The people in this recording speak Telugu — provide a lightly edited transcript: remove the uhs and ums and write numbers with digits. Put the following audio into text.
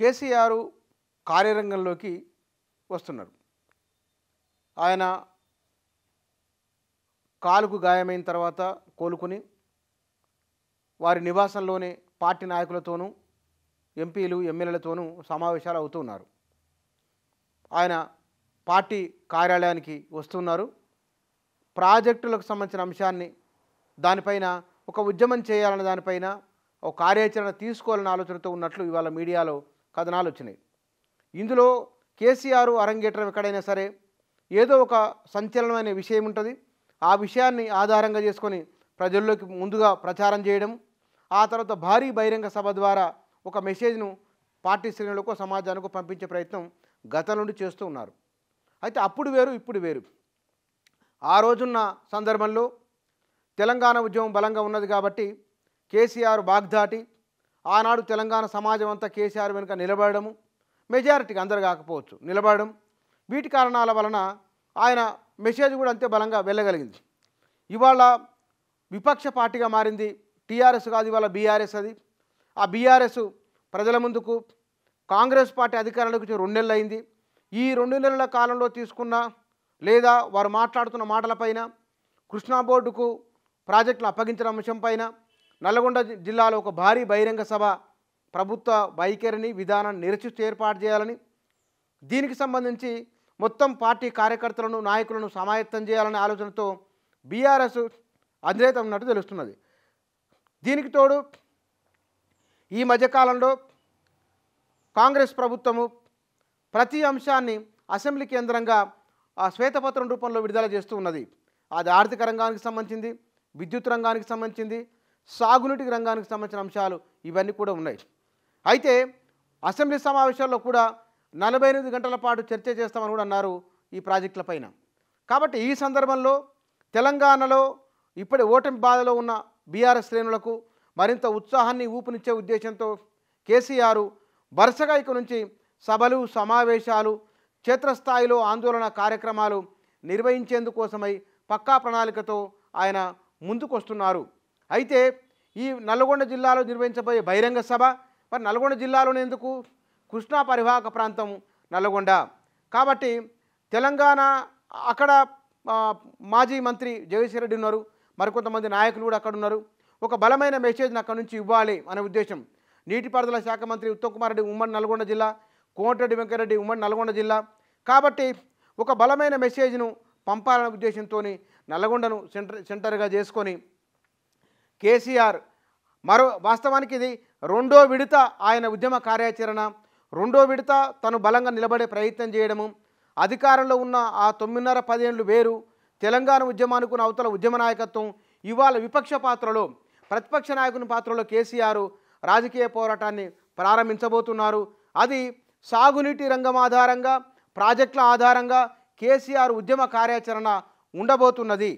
కేసీఆర్ కార్యరంగంలోకి వస్తున్నారు. ఆయన కాలుకు గాయమైన తర్వాత కోలుకుని వారి నివాసంలోనే పార్టీ నాయకులతోనూ ఎంపీలు ఎమ్మెల్యేలతోనూ సమావేశాలు అవుతున్నారు. ఆయన పార్టీ కార్యాలయానికి వస్తున్నారు. ప్రాజెక్టులకు సంబంధించిన అంశాన్ని దానిపైన ఒక ఉద్యమం చేయాలనే దానిపైన ఒక కార్యాచరణ తీసుకోవాలనే ఆలోచనతో ఉన్నట్లు ఇవాళ మీడియాలో కథనాలు వచ్చినాయి. ఇందులో కేసీఆర్ అరంగేట్రం ఎక్కడైనా సరే ఏదో ఒక సంచలనమైన విషయం ఉంటుంది. ఆ విషయాన్ని ఆధారంగా చేసుకొని ప్రజల్లోకి ముందుగా ప్రచారం చేయడం, ఆ తర్వాత భారీ బహిరంగ సభ ద్వారా ఒక మెసేజ్ను పార్టీ శ్రేణులకు సమాజానికి పంపించే ప్రయత్నం గతం నుండి చేస్తూ ఉన్నారు. అయితే అప్పుడు వేరు ఇప్పుడు వేరు. ఆ రోజున్న సందర్భంలో తెలంగాణ ఉద్యమం బలంగా ఉన్నది కాబట్టి కేసీఆర్ బాగ్దాటి ఆనాడు తెలంగాణ సమాజం అంతా కేసీఆర్ వెనుక నిలబడము, మెజారిటీకి అందరు కాకపోవచ్చు నిలబడడం, వీటి కారణాల వలన ఆయన మెసేజ్ కూడా అంతే బలంగా వెళ్ళగలిగింది. ఇవాళ విపక్ష పార్టీగా మారింది టీఆర్ఎస్ కాదు, ఇవాళ బీఆర్ఎస్. అది ఆ బీఆర్ఎస్ ప్రజల ముందుకు కాంగ్రెస్ పార్టీ అధికారంలోకి వచ్చి 2 నెలలు అయింది. ఈ 2 నెలల కాలంలో తీసుకున్న లేదా వారు మాట్లాడుతున్న మాటలపైన, కృష్ణా బోర్డుకు ప్రాజెక్టులు అప్పగించిన అంశంపైన, నల్గొండ జిల్లాలో ఒక భారీ బహిరంగ సభ ప్రభుత్వ వైఖరిని విధానాన్ని నిరసిస్తూ ఏర్పాటు చేయాలని, దీనికి సంబంధించి మొత్తం పార్టీ కార్యకర్తలను నాయకులను సమాయత్తం చేయాలనే ఆలోచనతో బీఆర్ఎస్ అధినేత ఉన్నట్టు తెలుస్తున్నది. దీనికి తోడు ఈ మధ్యకాలంలో కాంగ్రెస్ ప్రభుత్వము ప్రతి అంశాన్ని అసెంబ్లీ కేంద్రంగా ఆ శ్వేతపత్రం రూపంలో విడుదల చేస్తూ ఉన్నది. అది ఆర్థిక రంగానికి సంబంధించింది, విద్యుత్ రంగానికి సంబంధించింది, సాగునీటి రంగానికి సంబంధించిన అంశాలు ఇవన్నీ కూడా ఉన్నాయి. అయితే అసెంబ్లీ సమావేశాల్లో కూడా 48 గంటల పాటు చర్చ చేస్తామని కూడా అన్నారు ఈ ప్రాజెక్టులపైన. కాబట్టి ఈ సందర్భంలో తెలంగాణలో ఇప్పటి ఓటమి బాధలో ఉన్న బీఆర్ఎస్ శ్రేణులకు మరింత ఉత్సాహాన్ని ఊపునిచ్చే ఉద్దేశంతో కేసీఆర్ వరుసగా ఇక నుంచి సభలు సమావేశాలు క్షేత్రస్థాయిలో ఆందోళన కార్యక్రమాలు నిర్వహించేందుకోసమై పక్కా ప్రణాళికతో ఆయన ముందుకు వస్తున్నారు. అయితే ఈ నల్గొండ జిల్లాలో నిర్వహించబోయే బహిరంగ సభ మరి నల్గొండ జిల్లాలోనే ఎందుకు? కృష్ణా పరివాహక ప్రాంతం నల్గొండ కాబట్టి తెలంగాణ అక్కడ మాజీ మంత్రి జగదీశ్వర్ రెడ్డి ఉన్నారు, మరికొంతమంది నాయకులు కూడా అక్కడ ఉన్నారు. ఒక బలమైన మెసేజ్ని అక్కడి నుంచి ఇవ్వాలి అనే ఉద్దేశం. నీటిపారుదల శాఖ మంత్రి ఉత్తమ్ కుమార్ రెడ్డి ఉమ్మడి నల్గొండ జిల్లా, కోమటిరెడ్డి వెంకటరెడ్డి ఉమ్మడి నల్గొండ జిల్లా కాబట్టి ఒక బలమైన మెసేజ్ను పంపాలనే ఉద్దేశంతో నల్గొండను సెంటర్గా చేసుకొని కేసీఆర్ వాస్తవానికి ఇది 2వ విడత ఆయన ఉద్యమ కార్యాచరణ, 2వ విడత తను బలంగా నిలబడే ప్రయత్నం చేయడము. అధికారంలో ఉన్న ఆ 9.5 ఏళ్ళు వేరు, తెలంగాణ ఉద్యమానికి ఉన్న అవతల ఉద్యమ నాయకత్వం, ఇవాళ విపక్ష పాత్రలో ప్రతిపక్ష నాయకుని పాత్రలో కేసీఆర్ రాజకీయ పోరాటాన్ని ప్రారంభించబోతున్నారు. అది సాగునీటి రంగం ఆధారంగా, ప్రాజెక్టుల ఆధారంగా కేసీఆర్ ఉద్యమ కార్యాచరణ ఉండబోతున్నది.